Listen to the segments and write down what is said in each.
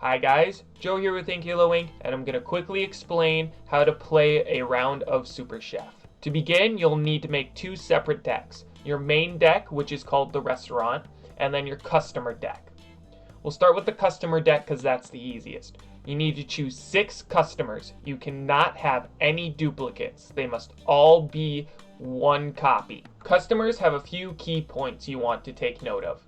Hi guys, Joe here with Inkhalo Inc, and I'm going to quickly explain how to play a round of Super Chef. To begin, you'll need to make two separate decks. Your main deck, which is called the restaurant, and then your customer deck. We'll start with the customer deck because that's the easiest. You need to choose 6 customers. You cannot have any duplicates. They must all be one copy. Customers have a few key points you want to take note of.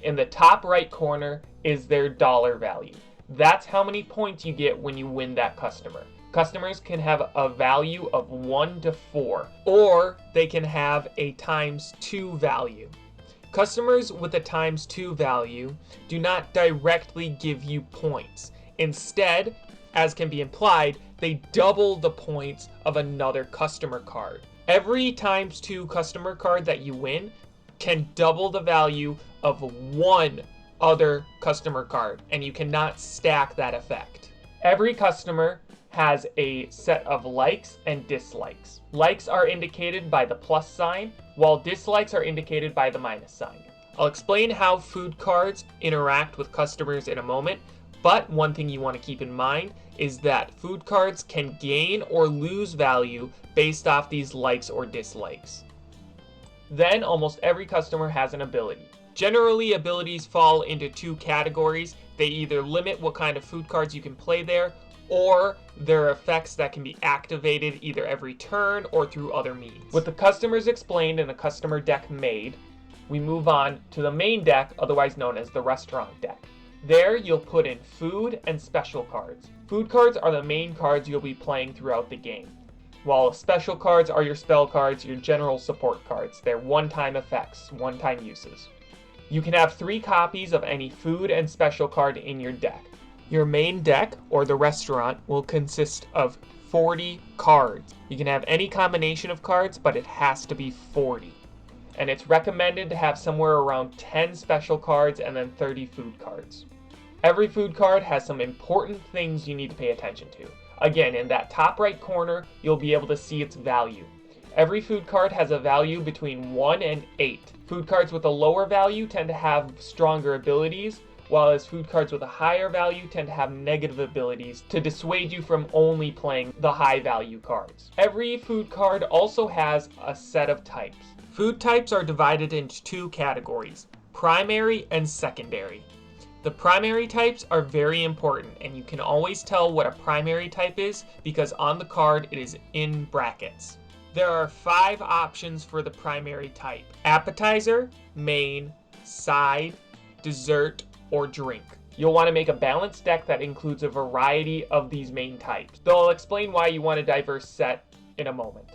In the top right corner is their dollar value. That's how many points you get when you win that customer. Customers can have a value of 1 to 4, or they can have a ×2 value. Customers with a ×2 value do not directly give you points. Instead, as can be implied, they double the points of another customer card. Every ×2 customer card that you win can double the value of one other customer card, and you cannot stack that effect. Every customer has a set of likes and dislikes. Likes are indicated by the plus sign, while dislikes are indicated by the minus sign. I'll explain how food cards interact with customers in a moment, but one thing you want to keep in mind is that food cards can gain or lose value based off these likes or dislikes. Then almost every customer has an ability. Generally, abilities fall into 2 categories. They either limit what kind of food cards you can play there, or they're effects that can be activated either every turn or through other means. With the customers explained and the customer deck made, we move on to the main deck, otherwise known as the restaurant deck. There, you'll put in food and special cards. Food cards are the main cards you'll be playing throughout the game, while special cards are your spell cards, your general support cards. They're one-time effects, one-time uses. You can have 3 copies of any food and special card in your deck. Your main deck, or the restaurant, will consist of 40 cards. You can have any combination of cards, but it has to be 40. And it's recommended to have somewhere around 10 special cards and then 30 food cards. Every food card has some important things you need to pay attention to. Again, in that top right corner, you'll be able to see its value. Every food card has a value between 1 and 8. Food cards with a lower value tend to have stronger abilities, while food cards with a higher value tend to have negative abilities to dissuade you from only playing the high value cards. Every food card also has a set of types. Food types are divided into 2 categories, primary and secondary. The primary types are very important, and you can always tell what a primary type is because on the card it is in brackets. There are 5 options for the primary type: appetizer, main, side, dessert, or drink. You'll want to make a balanced deck that includes a variety of these main types, though I'll explain why you want a diverse set in a moment.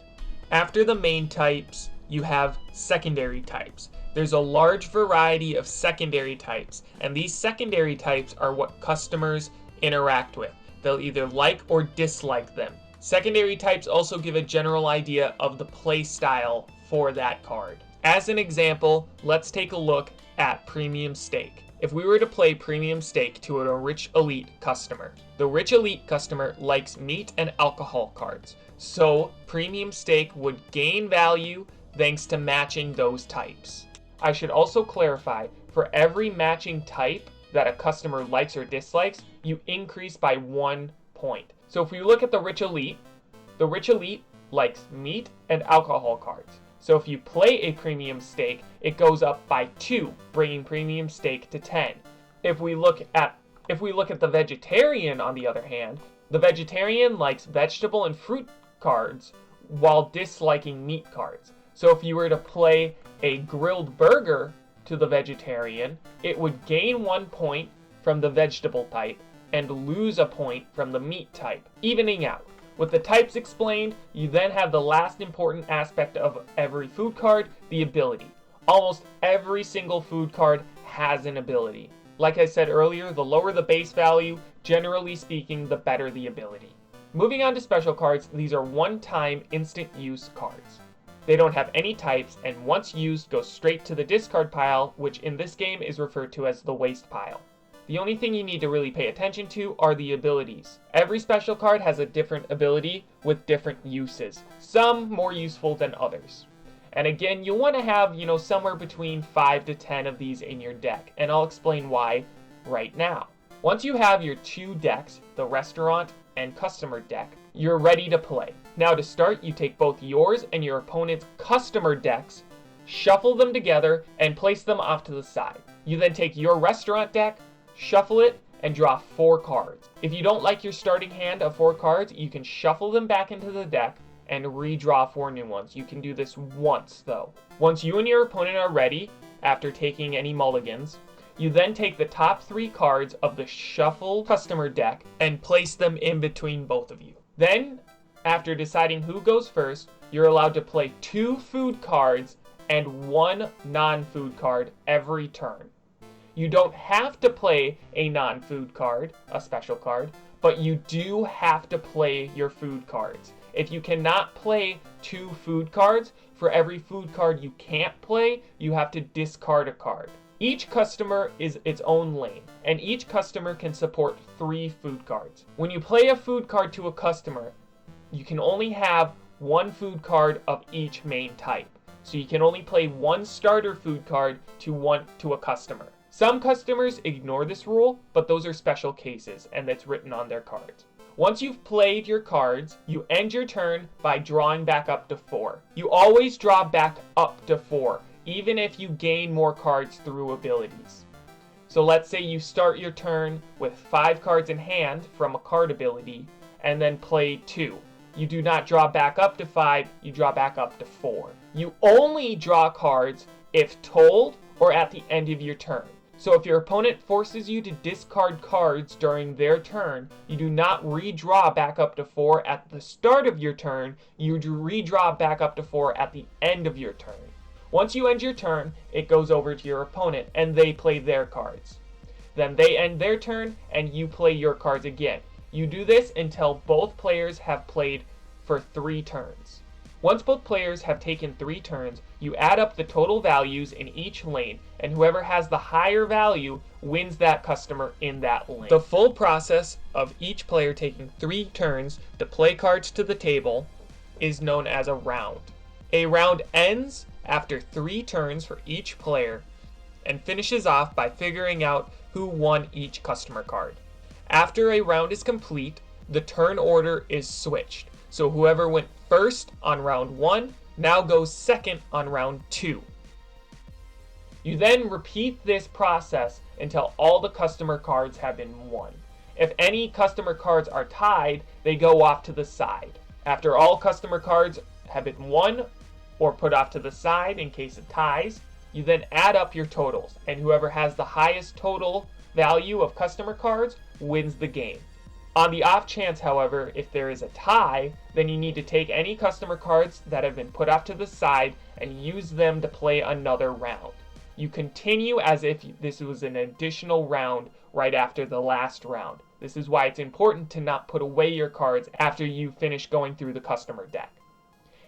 After the main types, you have secondary types. There's a large variety of secondary types, and these secondary types are what customers interact with. They'll either like or dislike them. Secondary types also give a general idea of the play style for that card. As an example, let's take a look at Premium Steak. If we were to play Premium Steak to a Rich Elite customer, the Rich Elite customer likes meat and alcohol cards, so Premium Steak would gain value thanks to matching those types. I should also clarify, for every matching type that a customer likes or dislikes, you increase by 1 point. So if we look at the Rich Elite likes meat and alcohol cards. So if you play a Premium Steak, it goes up by 2, bringing Premium Steak to 10. If we look at the Vegetarian, on the other hand, the Vegetarian likes vegetable and fruit cards while disliking meat cards. So if you were to play a grilled burger to the Vegetarian, it would gain 1 point from the vegetable type and lose a point from the meat type, evening out. With the types explained, you then have the last important aspect of every food card, the ability. Almost every single food card has an ability. Like I said earlier, the lower the base value, generally speaking, the better the ability. Moving on to special cards, these are one-time instant use cards. They don't have any types, and once used, go straight to the discard pile, which in this game is referred to as the waste pile. The only thing you need to really pay attention to are the abilities. Every special card has a different ability with different uses, some more useful than others. And again, you'll want to have, somewhere between 5 to 10 of these in your deck, and I'll explain why right now. Once you have your two decks, the restaurant and customer deck, you're ready to play. Now to start, you take both yours and your opponent's customer decks, shuffle them together, and place them off to the side. You then take your restaurant deck, shuffle it, and draw 4 cards. If you don't like your starting hand of 4 cards, you can shuffle them back into the deck and redraw 4 new ones. You can do this once though. Once you and your opponent are ready, after taking any mulligans, you then take the top 3 cards of the shuffled customer deck and place them in between both of you. Then, after deciding who goes first, you're allowed to play 2 food cards and 1 non-food card every turn. You don't have to play a non-food card, a special card, but you do have to play your food cards. If you cannot play 2 food cards, for every food card you can't play, you have to discard a card. Each customer is its own lane, and each customer can support 3 food cards. When you play a food card to a customer, you can only have 1 food card of each main type. So you can only play 1 starter food card to a customer. Some customers ignore this rule, but those are special cases, and that's written on their cards. Once you've played your cards, you end your turn by drawing back up to 4. You always draw back up to 4, even if you gain more cards through abilities. So let's say you start your turn with 5 cards in hand from a card ability, and then play 2. You do not draw back up to 5, you draw back up to 4. You only draw cards if told or at the end of your turn. So if your opponent forces you to discard cards during their turn, you do not redraw back up to 4 at the start of your turn, you redraw back up to 4 at the end of your turn. Once you end your turn, it goes over to your opponent and they play their cards. Then they end their turn and you play your cards again. You do this until both players have played for 3 turns. Once both players have taken 3 turns, you add up the total values in each lane, and whoever has the higher value wins that customer in that lane. The full process of each player taking 3 turns to play cards to the table is known as a round. A round ends after 3 turns for each player and finishes off by figuring out who won each customer card. After a round is complete, the turn order is switched. So whoever went first on round 1 now goes second on round 2. You then repeat this process until all the customer cards have been won. If any customer cards are tied, they go off to the side. After all customer cards have been won or put off to the side in case of ties, you then add up your totals, and whoever has the highest total value of customer cards wins the game. On the off chance, however, if there is a tie, then you need to take any customer cards that have been put off to the side and use them to play another round. You continue as if this was an additional round right after the last round. This is why it's important to not put away your cards after you finish going through the customer deck.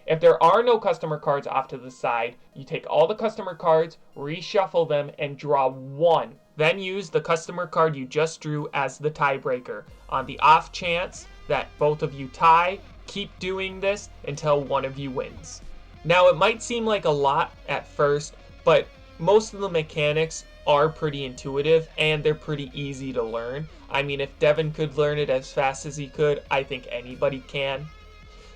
If there are no customer cards off to the side, you take all the customer cards, reshuffle them, and draw 1. Then use the customer card you just drew as the tiebreaker. On the off chance that both of you tie, keep doing this until one of you wins. Now it might seem like a lot at first, but most of the mechanics are pretty intuitive and they're pretty easy to learn. I mean, if Devin could learn it as fast as he could, I think anybody can.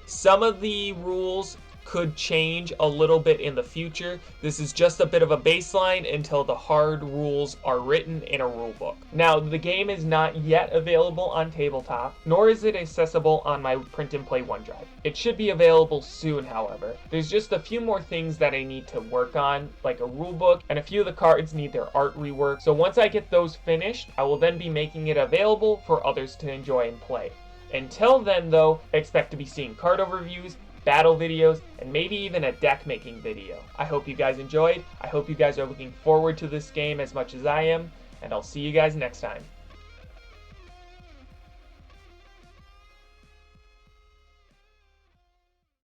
Some of the rules could change a little bit in the future. This is just a bit of a baseline until the hard rules are written in a rule book. Now, the game is not yet available on Tabletop, nor is it accessible on my Print and Play OneDrive. It should be available soon, however. There's just a few more things that I need to work on, like a rule book, and a few of the cards need their art rework. So once I get those finished, I will then be making it available for others to enjoy and play. Until then, though, expect to be seeing card overviews, battle videos, and maybe even a deck making video. I hope you guys enjoyed. I hope you guys are looking forward to this game as much as I am, and I'll see you guys next time.